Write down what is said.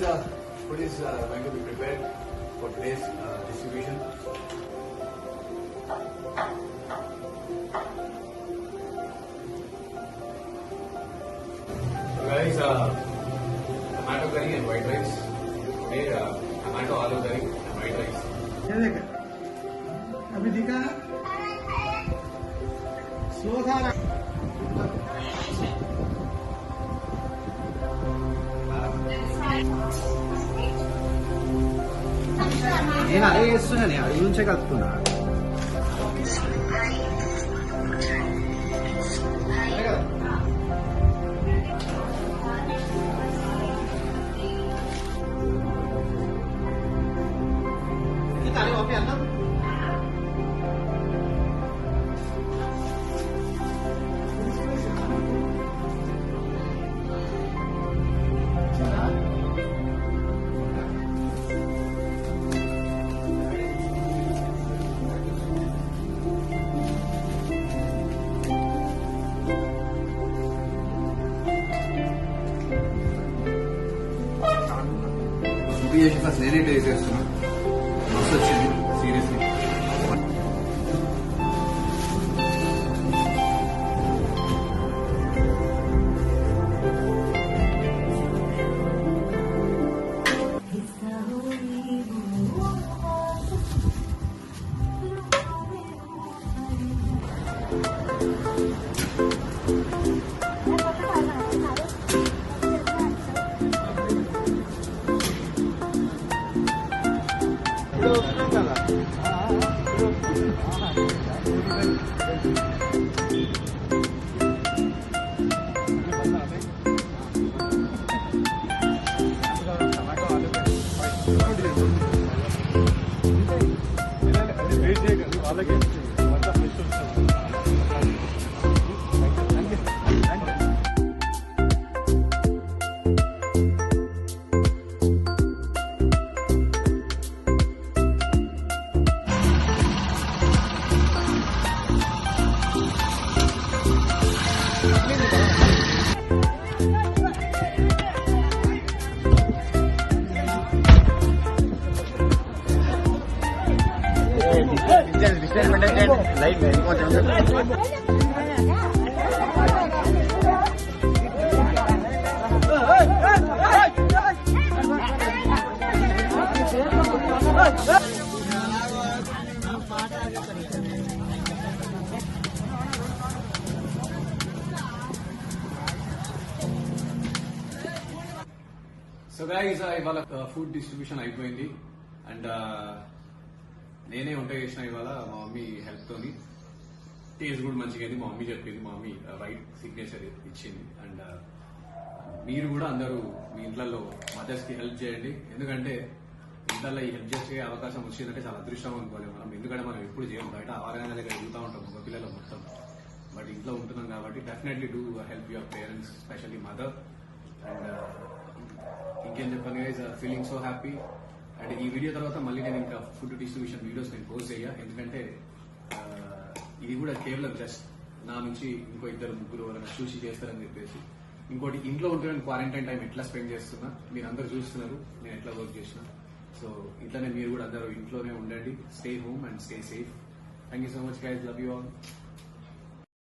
guys, food is going to be prepared for today's distribution. So guys, tomato curry and white rice. Okay, tomato aloo curry and white rice. अभी दिखा slow था ना నేను అదే చేస్తున్నాను అది నుంచే కలుపుతున్నా తానే ఓకే అన్నా చేసి ఫస్ట్ నేనే టేస్ట్ చేస్తున్నా మస్తు వచ్చింది సీరియస్లీ. లైట్ సో గైస్ ఇవాళ ఫుడ్ డిస్ట్రిబ్యూషన్ అయిపోయింది అండ్ నేనే వంట చేసిన ఇవాళ మా మమ్మీ హెల్ప్ తోని. టేస్ట్ కూడా మంచిగా అయింది, మా మమ్మీ చెప్పింది, మా మమ్మీ రైట్ సిగ్నేచర్ ఇచ్చింది. అండ్ మీరు కూడా అందరూ మీ ఇంట్లో మదర్స్ కి హెల్ప్ చేయండి, ఎందుకంటే ఇంట్లో ఈ హెల్ప్ చేసే అవకాశం వచ్చిందంటే చాలా అదృష్టం అనుకోవాలి మనం. ఎందుకంటే మనం ఎప్పుడు చేయం, బయట ఆవారణ దగ్గర వెళ్తూ ఉంటాం మగ పిల్లలు మొత్తం, బట్ ఇంట్లో ఉంటున్నాం కాబట్టి definitely do help your parents, specially mother. And ఇంకేం చెప్పాను guys, feeling so happy. And ఈ వీడియో తర్వాత మళ్ళీ నేను ఇంకా ఫుడ్ డిస్ట్రిబ్యూషన్ వీడియోస్ నేను పోస్ట్ చేయ, ఎందుకంటే ఇది కూడా కేవలం జస్ట్ నా నుంచి ఇంకో ఇద్దరు ముగ్గురు ఎవరైనా చూసి చేస్తారని చెప్పేసి. ఇంకోటి ఇంట్లో ఉంటే క్వారంటైన్ టైం ఎట్లా స్పెండ్ చేస్తున్నా మీరు అందరూ చూస్తున్నారు, నేను ఎట్లా వర్క్ చేసిన. సో ఇట్లానే మీరు కూడా అందరూ ఇంట్లోనే ఉండండి, stay home and stay safe. Thank you so much guys, love you all.